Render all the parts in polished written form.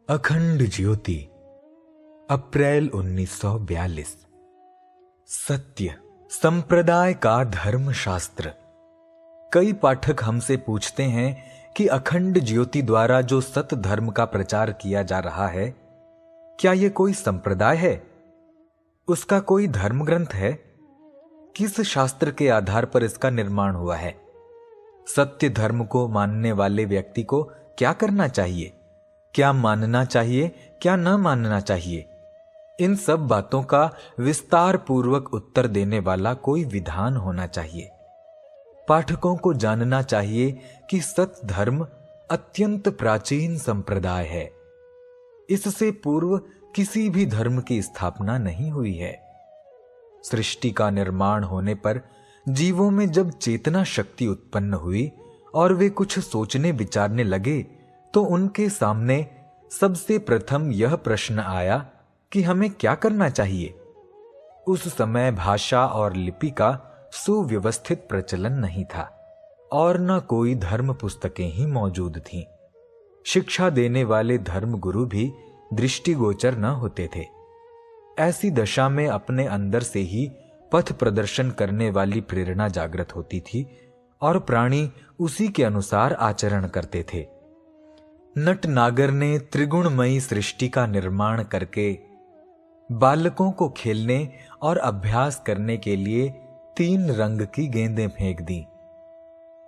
अखंड ज्योति, अप्रैल 1942। सत्य संप्रदाय का धर्म शास्त्र। कई पाठक हमसे पूछते हैं कि अखंड ज्योति द्वारा जो सत धर्म का प्रचार किया जा रहा है, क्या यह कोई संप्रदाय है? उसका कोई धर्म ग्रंथ है? किस शास्त्र के आधार पर इसका निर्माण हुआ है? सत्य धर्म को मानने वाले व्यक्ति को क्या करना चाहिए? क्या मानना चाहिए, क्या न मानना चाहिए? इन सब बातों का विस्तार पूर्वक उत्तर देने वाला कोई विधान होना चाहिए। पाठकों को जानना चाहिए कि सत धर्म अत्यंत प्राचीन संप्रदाय है। इससे पूर्व किसी भी धर्म की स्थापना नहीं हुई है। सृष्टि का निर्माण होने पर जीवों में जब चेतना शक्ति उत्पन्न हुई और वे कुछ सोचने विचारने लगे, तो उनके सामने सबसे प्रथम यह प्रश्न आया कि हमें क्या करना चाहिए। उस समय भाषा और लिपि का सुव्यवस्थित प्रचलन नहीं था और न कोई धर्म पुस्तकें ही मौजूद थीं। शिक्षा देने वाले धर्म गुरु भी दृष्टिगोचर न होते थे। ऐसी दशा में अपने अंदर से ही पथ प्रदर्शन करने वाली प्रेरणा जागृत होती थी और प्राणी उसी के अनुसार आचरण करते थे। नट नागर ने त्रिगुणमयी सृष्टि का निर्माण करके बालकों को खेलने और अभ्यास करने के लिए 3 रंग की गेंदें फेंक दी।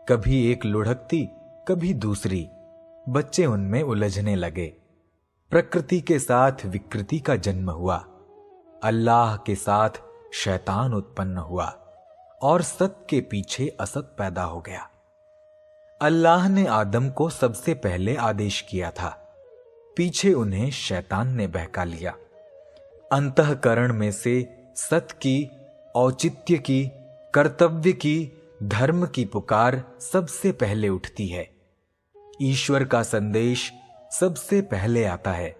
कभी एक लुढ़कती, कभी दूसरी। बच्चे उनमें उलझने लगे। प्रकृति के साथ विकृति का जन्म हुआ। अल्लाह के साथ शैतान उत्पन्न हुआ और सत के पीछे असत पैदा हो गया। अल्लाह ने आदम को सबसे पहले आदेश किया था, पीछे उन्हें शैतान ने बहका लिया। अंतःकरण में से सत की, औचित्य की, कर्तव्य की, धर्म की पुकार सबसे पहले उठती है। ईश्वर का संदेश सबसे पहले आता है।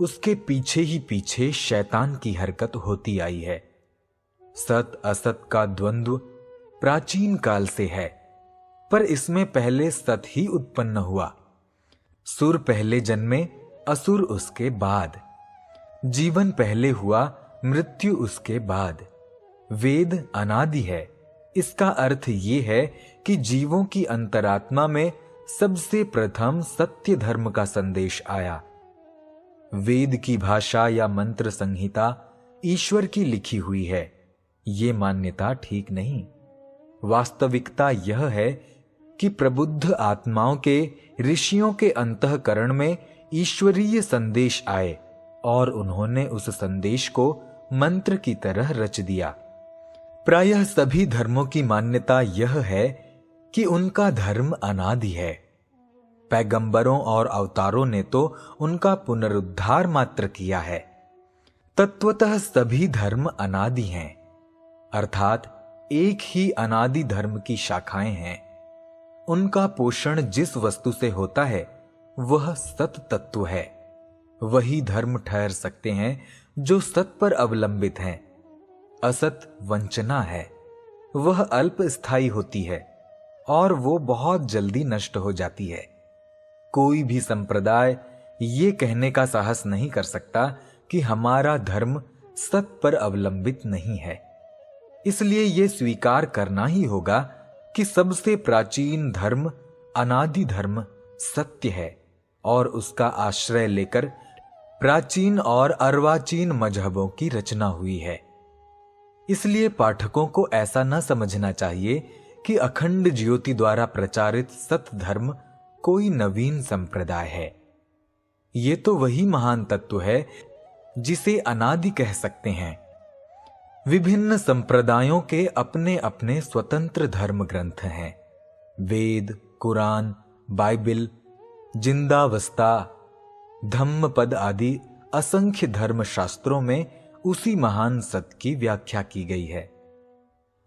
उसके पीछे ही पीछे शैतान की हरकत होती आई है। सत असत का द्वंद्व प्राचीन काल से है, पर इसमें पहले सत ही उत्पन्न हुआ। सुर पहले जन्मे, असुर उसके बाद। जीवन पहले हुआ, मृत्यु उसके बाद। वेद अनादि है। इसका अर्थ ये है कि जीवों की अंतरात्मा में सबसे प्रथम सत्य धर्म का संदेश आया। वेद की भाषा या मंत्र संहिता ईश्वर की लिखी हुई है, ये मान्यता ठीक नहीं। वास्तविकता यह है कि प्रबुद्ध आत्माओं के, ऋषियों के अंतःकरण में ईश्वरीय संदेश आए और उन्होंने उस संदेश को मंत्र की तरह रच दिया। प्रायः सभी धर्मों की मान्यता यह है कि उनका धर्म अनादि है। पैगंबरों और अवतारों ने तो उनका पुनरुद्धार मात्र किया है। तत्वतः सभी धर्म अनादि हैं, अर्थात एक ही अनादि धर्म की शाखाएं हैं। उनका पोषण जिस वस्तु से होता है वह सत तत्व है। वही धर्म ठहर सकते हैं जो सत पर अवलंबित हैं। असत वंचना है, वह अल्प स्थायी होती है और वो बहुत जल्दी नष्ट हो जाती है। कोई भी संप्रदाय ये कहने का साहस नहीं कर सकता कि हमारा धर्म सत पर अवलंबित नहीं है। इसलिए यह स्वीकार करना ही होगा कि सबसे प्राचीन धर्म, अनादि धर्म सत्य है और उसका आश्रय लेकर प्राचीन और अर्वाचीन मजहबों की रचना हुई है। इसलिए पाठकों को ऐसा न समझना चाहिए कि अखंड ज्योति द्वारा प्रचारित सत धर्म कोई नवीन संप्रदाय है। ये तो वही महान तत्व है जिसे अनादि कह सकते हैं। विभिन्न संप्रदायों के अपने अपने स्वतंत्र धर्म ग्रंथ हैं। वेद, कुरान, बाइबिल, जिंदावस्ता, धम्मपद आदि असंख्य धर्म शास्त्रों में उसी महान सत्य की व्याख्या की गई है।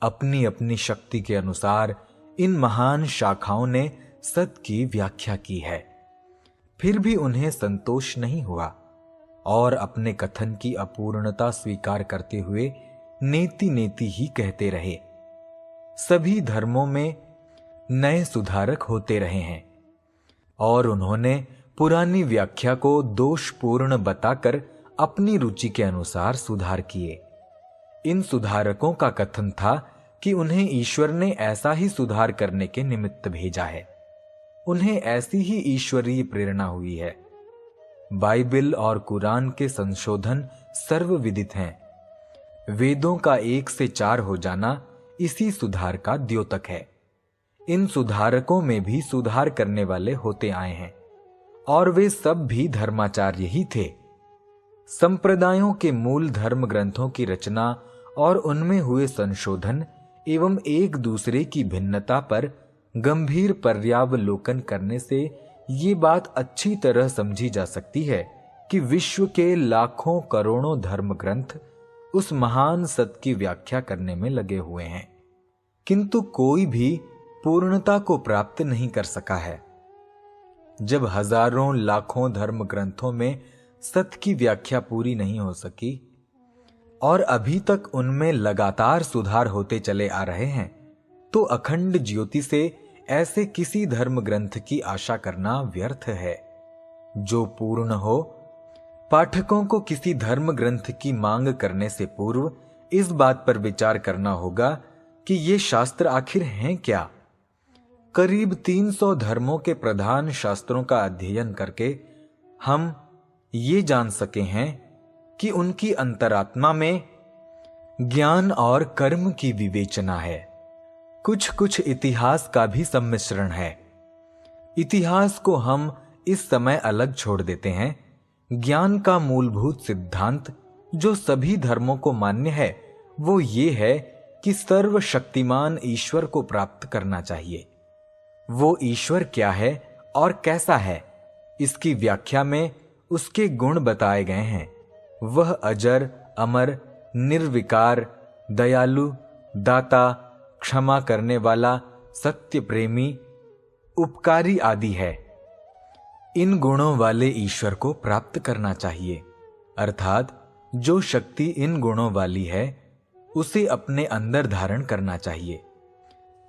अपनी अपनी शक्ति के अनुसार इन महान शाखाओं ने सत्य की व्याख्या की है। फिर भी उन्हें संतोष नहीं हुआ और अपने कथन की अपूर्णता स्वीकार करते हुए नेति नेति ही कहते रहे। सभी धर्मों में नए सुधारक होते रहे हैं और उन्होंने पुरानी व्याख्या को दोषपूर्ण बताकर अपनी रुचि के अनुसार सुधार किए। इन सुधारकों का कथन था कि उन्हें ईश्वर ने ऐसा ही सुधार करने के निमित्त भेजा है, उन्हें ऐसी ही ईश्वरीय प्रेरणा हुई है। बाइबिल और कुरान के संशोधन सर्वविदित हैं। वेदों का 1 से 4 हो जाना इसी सुधार का द्योतक है। इन सुधारकों में भी सुधार करने वाले होते आए हैं और वे सब भी धर्माचार्य ही थे। संप्रदायों के मूल धर्म ग्रंथों की रचना और उनमें हुए संशोधन एवं एक दूसरे की भिन्नता पर गंभीर पर्यावलोकन करने से ये बात अच्छी तरह समझी जा सकती है कि विश्व के लाखों करोड़ों धर्म ग्रंथ उस महान सत्य की व्याख्या करने में लगे हुए हैं, किंतु कोई भी पूर्णता को प्राप्त नहीं कर सका है। जब हजारों लाखों धर्म ग्रंथों में सत्य की व्याख्या पूरी नहीं हो सकी और अभी तक उनमें लगातार सुधार होते चले आ रहे हैं, तो अखंड ज्योति से ऐसे किसी धर्म ग्रंथ की आशा करना व्यर्थ है जो पूर्ण हो। पाठकों को किसी धर्म ग्रंथ की मांग करने से पूर्व इस बात पर विचार करना होगा कि ये शास्त्र आखिर हैं क्या। करीब 300 धर्मों के प्रधान शास्त्रों का अध्ययन करके हम ये जान सके हैं कि उनकी अंतरात्मा में ज्ञान और कर्म की विवेचना है। कुछ कुछ इतिहास का भी सम्मिश्रण है। इतिहास को हम इस समय अलग छोड़ देते हैं। ज्ञान का मूलभूत सिद्धांत जो सभी धर्मों को मान्य है वो ये है कि सर्वशक्तिमान ईश्वर को प्राप्त करना चाहिए। वो ईश्वर क्या है और कैसा है, इसकी व्याख्या में उसके गुण बताए गए हैं। वह अजर, अमर, निर्विकार, दयालु, दाता, क्षमा करने वाला, सत्य प्रेमी, उपकारी आदि है। इन गुणों वाले ईश्वर को प्राप्त करना चाहिए, अर्थात जो शक्ति इन गुणों वाली है उसे अपने अंदर धारण करना चाहिए।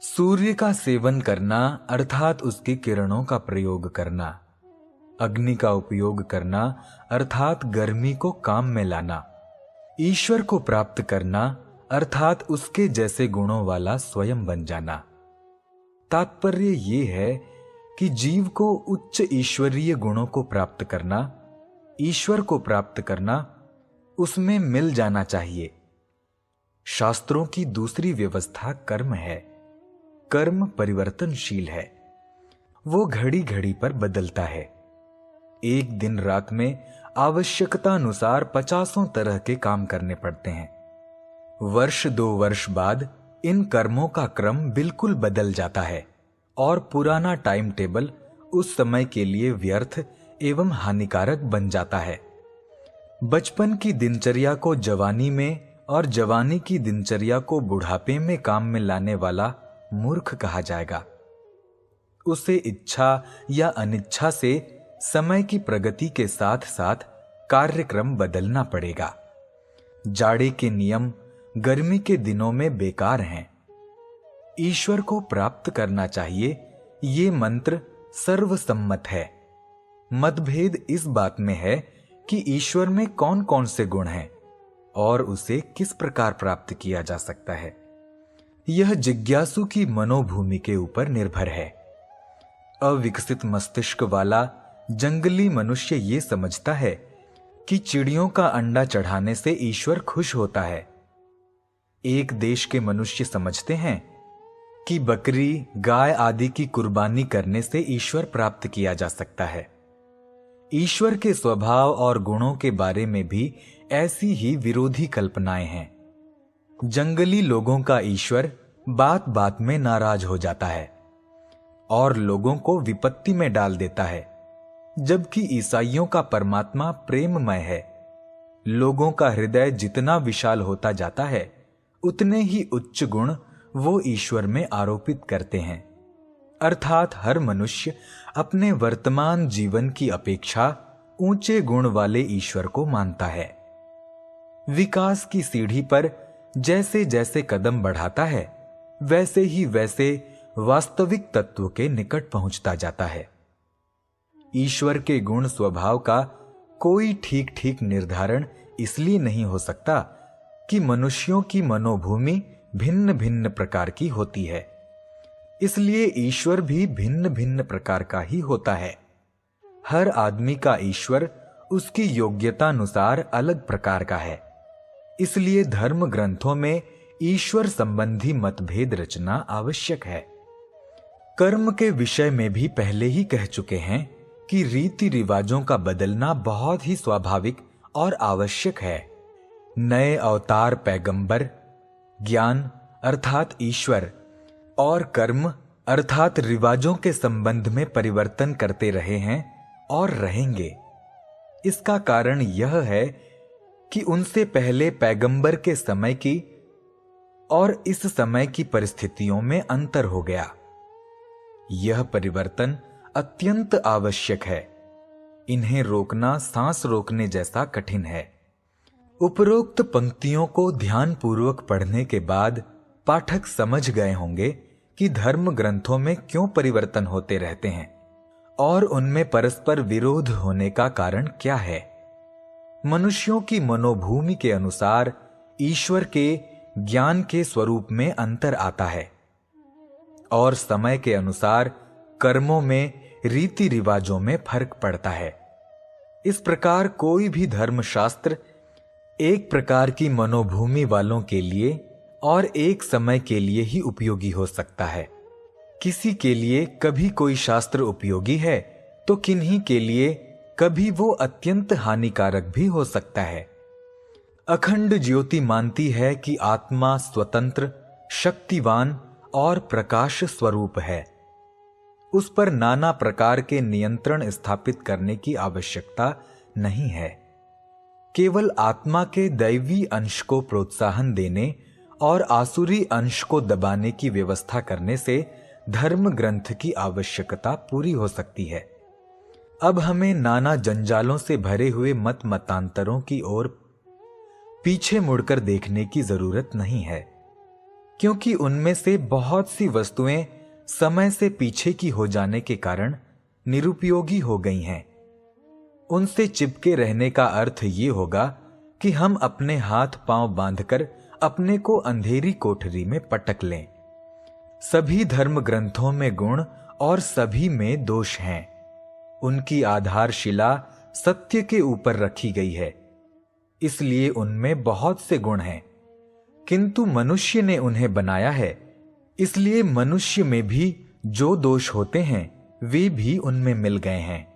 सूर्य का सेवन करना अर्थात उसकी किरणों का प्रयोग करना, अग्नि का उपयोग करना अर्थात गर्मी को काम में लाना, ईश्वर को प्राप्त करना अर्थात उसके जैसे गुणों वाला स्वयं बन जाना। तात्पर्य ये है कि जीव को उच्च ईश्वरीय गुणों को प्राप्त करना, ईश्वर को प्राप्त करना, उसमें मिल जाना चाहिए। शास्त्रों की दूसरी व्यवस्था कर्म है। कर्म परिवर्तनशील है, वो घड़ी घड़ी पर बदलता है। एक दिन रात में आवश्यकता अनुसार 50 तरह के काम करने पड़ते हैं। वर्ष 2 वर्ष बाद इन कर्मों का क्रम बिल्कुल बदल जाता है और पुराना टाइम टेबल उस समय के लिए व्यर्थ एवं हानिकारक बन जाता है। बचपन की दिनचर्या को जवानी में और जवानी की दिनचर्या को बुढ़ापे में काम में लाने वाला मूर्ख कहा जाएगा। उसे इच्छा या अनिच्छा से समय की प्रगति के साथ साथ कार्यक्रम बदलना पड़ेगा। जाड़े के नियम गर्मी के दिनों में बेकार हैं। ईश्वर को प्राप्त करना चाहिए, ये मंत्र सर्वसम्मत है। मतभेद इस बात में है कि ईश्वर में कौन कौन से गुण हैं और उसे किस प्रकार प्राप्त किया जा सकता है। यह जिज्ञासु की मनोभूमि के ऊपर निर्भर है। अविकसित मस्तिष्क वाला जंगली मनुष्य ये समझता है कि चिड़ियों का अंडा चढ़ाने से ईश्वर खुश होता है। एक देश के मनुष्य समझते हैं कि बकरी, गाय आदि की कुर्बानी करने से ईश्वर प्राप्त किया जा सकता है। ईश्वर के स्वभाव और गुणों के बारे में भी ऐसी ही विरोधी कल्पनाएं हैं। जंगली लोगों का ईश्वर बात बात में नाराज हो जाता है और लोगों को विपत्ति में डाल देता है, जबकि ईसाइयों का परमात्मा प्रेममय है। लोगों का हृदय जितना विशाल होता जाता है उतने ही उच्च गुण वो ईश्वर में आरोपित करते हैं। अर्थात हर मनुष्य अपने वर्तमान जीवन की अपेक्षा ऊंचे गुण वाले ईश्वर को मानता है। विकास की सीढ़ी पर जैसे जैसे कदम बढ़ाता है वैसे ही वैसे वास्तविक तत्व के निकट पहुंचता जाता है। ईश्वर के गुण स्वभाव का कोई ठीक ठीक निर्धारण इसलिए नहीं हो सकता कि मनुष्यों की मनोभूमि भिन्न भिन्न प्रकार की होती है, इसलिए ईश्वर भी भिन्न भिन्न प्रकार का ही होता है। हर आदमी का ईश्वर उसकी योग्यता अनुसार अलग प्रकार का है। इसलिए धर्म ग्रंथों में ईश्वर संबंधी मतभेद रचना आवश्यक है। कर्म के विषय में भी पहले ही कह चुके हैं कि रीति रिवाजों का बदलना बहुत ही स्वाभाविक और आवश्यक है। नए अवतार पैगंबर ज्ञान अर्थात ईश्वर और कर्म अर्थात रिवाजों के संबंध में परिवर्तन करते रहे हैं और रहेंगे। इसका कारण यह है कि उनसे पहले पैगंबर के समय की और इस समय की परिस्थितियों में अंतर हो गया। यह परिवर्तन अत्यंत आवश्यक है। इन्हें रोकना सांस रोकने जैसा कठिन है। उपरोक्त पंक्तियों को ध्यानपूर्वक पढ़ने के बाद पाठक समझ गए होंगे कि धर्म ग्रंथों में क्यों परिवर्तन होते रहते हैं और उनमें परस्पर विरोध होने का कारण क्या है। मनुष्यों की मनोभूमि के अनुसार ईश्वर के ज्ञान के स्वरूप में अंतर आता है और समय के अनुसार कर्मों में रीति रिवाजों में फर्क पड़ता है। इस प्रकार कोई भी धर्मशास्त्र एक प्रकार की मनोभूमि वालों के लिए और एक समय के लिए ही उपयोगी हो सकता है। किसी के लिए कभी कोई शास्त्र उपयोगी है तो किन्हीं के लिए कभी वो अत्यंत हानिकारक भी हो सकता है। अखंड ज्योति मानती है कि आत्मा स्वतंत्र, शक्तिवान और प्रकाश स्वरूप है। उस पर नाना प्रकार के नियंत्रण स्थापित करने की आवश्यकता नहीं है। केवल आत्मा के दैवी अंश को प्रोत्साहन देने और आसुरी अंश को दबाने की व्यवस्था करने से धर्म ग्रंथ की आवश्यकता पूरी हो सकती है। अब हमें नाना जंजालों से भरे हुए मतांतरों की ओर पीछे मुड़कर देखने की जरूरत नहीं है, क्योंकि उनमें से बहुत सी वस्तुएं समय से पीछे की हो जाने के कारण निरुपयोगी हो गई हैं। उनसे चिपके रहने का अर्थ ये होगा कि हम अपने हाथ पांव बांधकर अपने को अंधेरी कोठरी में पटक लें। सभी धर्म ग्रंथों में गुण और सभी में दोष हैं। उनकी आधारशिला सत्य के ऊपर रखी गई है, इसलिए उनमें बहुत से गुण हैं, किंतु मनुष्य ने उन्हें बनाया है, इसलिए मनुष्य में भी जो दोष होते हैं वे भी उनमें मिल गए हैं।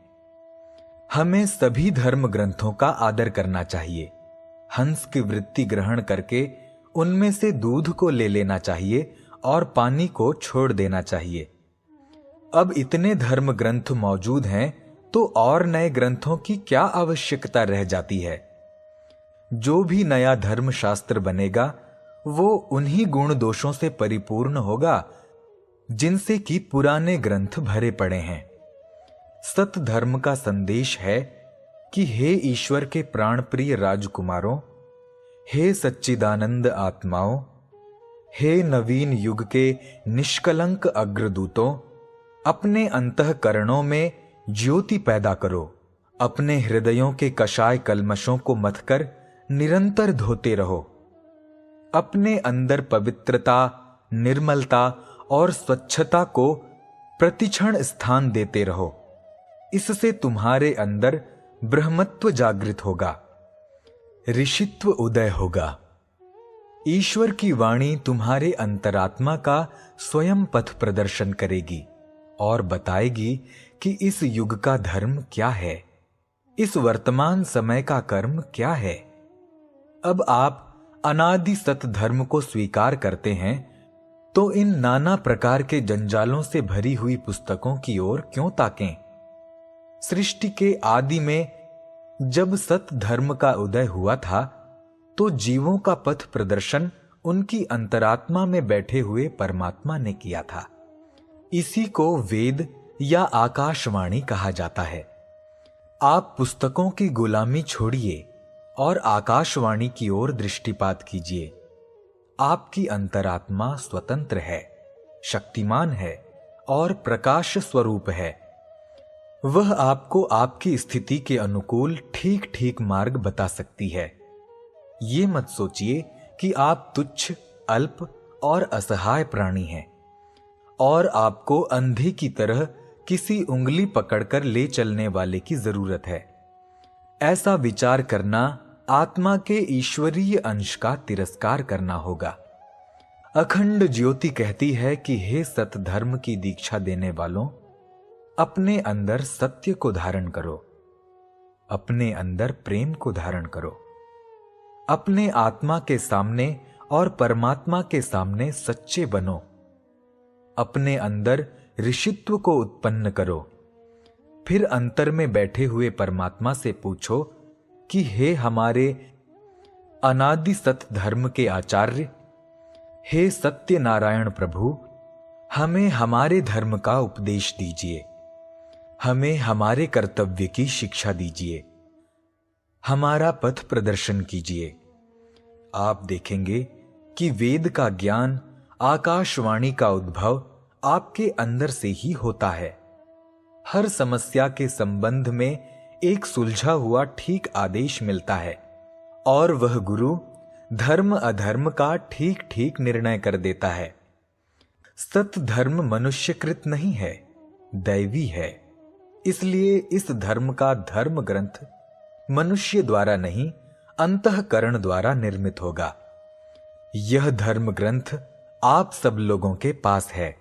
हमें सभी धर्म ग्रंथों का आदर करना चाहिए। हंस की वृत्ति ग्रहण करके उनमें से दूध को ले लेना चाहिए और पानी को छोड़ देना चाहिए। अब इतने धर्म ग्रंथ मौजूद हैं तो और नए ग्रंथों की क्या आवश्यकता रह जाती है। जो भी नया धर्म शास्त्र बनेगा वो उन्हीं गुण दोषों से परिपूर्ण होगा जिनसे कि पुराने ग्रंथ भरे पड़े हैं। सत धर्म का संदेश है कि हे ईश्वर के प्राण प्रिय राजकुमारों, हे सच्चिदानंद आत्माओं, हे नवीन युग के निष्कलंक अग्रदूतों, अपने अंतःकरणों में ज्योति पैदा करो। अपने हृदयों के कषाय कल्मशों को मथकर निरंतर धोते रहो। अपने अंदर पवित्रता, निर्मलता और स्वच्छता को प्रतिक्षण स्थान देते रहो। इससे तुम्हारे अंदर ब्रह्मत्व जागृत होगा, ऋषित्व उदय होगा। ईश्वर की वाणी तुम्हारे अंतरात्मा का स्वयं पथ प्रदर्शन करेगी और बताएगी कि इस युग का धर्म क्या है, इस वर्तमान समय का कर्म क्या है। अब आप अनादि सत धर्म को स्वीकार करते हैं तो इन नाना प्रकार के जंजालों से भरी हुई पुस्तकों की ओर क्यों ताकें। सृष्टि के आदि में जब सत धर्म का उदय हुआ था तो जीवों का पथ प्रदर्शन उनकी अंतरात्मा में बैठे हुए परमात्मा ने किया था। इसी को वेद या आकाशवाणी कहा जाता है। आप पुस्तकों की गुलामी छोड़िए और आकाशवाणी की ओर दृष्टिपात कीजिए। आपकी अंतरात्मा स्वतंत्र है, शक्तिमान है और प्रकाश स्वरूप है। वह आपको आपकी स्थिति के अनुकूल ठीक ठीक मार्ग बता सकती है। ये मत सोचिए कि आप तुच्छ, अल्प और असहाय प्राणी हैं और आपको अंधे की तरह किसी उंगली पकड़कर ले चलने वाले की जरूरत है। ऐसा विचार करना आत्मा के ईश्वरीय अंश का तिरस्कार करना होगा। अखंड ज्योति कहती है कि हे सत धर्म की दीक्षा देने वालों, अपने अंदर सत्य को धारण करो, अपने अंदर प्रेम को धारण करो, अपने आत्मा के सामने और परमात्मा के सामने सच्चे बनो, अपने अंदर ऋषित्व को उत्पन्न करो। फिर अंतर में बैठे हुए परमात्मा से पूछो कि हे हमारे अनादि सत धर्म के आचार्य, हे सत्य नारायण प्रभु, हमें हमारे धर्म का उपदेश दीजिए, हमें हमारे कर्तव्य की शिक्षा दीजिए, हमारा पथ प्रदर्शन कीजिए। आप देखेंगे कि वेद का ज्ञान, आकाशवाणी का उद्भव आपके अंदर से ही होता है। हर समस्या के संबंध में एक सुलझा हुआ ठीक आदेश मिलता है और वह गुरु धर्म अधर्म का ठीक ठीक निर्णय कर देता है। सत धर्म मनुष्यकृत नहीं है, दैवी है। इसलिए इस धर्म का धर्म ग्रंथ मनुष्य द्वारा नहीं, अंतःकरण द्वारा निर्मित होगा। यह धर्म ग्रंथ आप सब लोगों के पास है।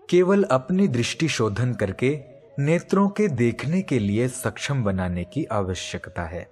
केवल अपनी दृष्टि शोधन करके नेत्रों के देखने के लिए सक्षम बनाने की आवश्यकता है।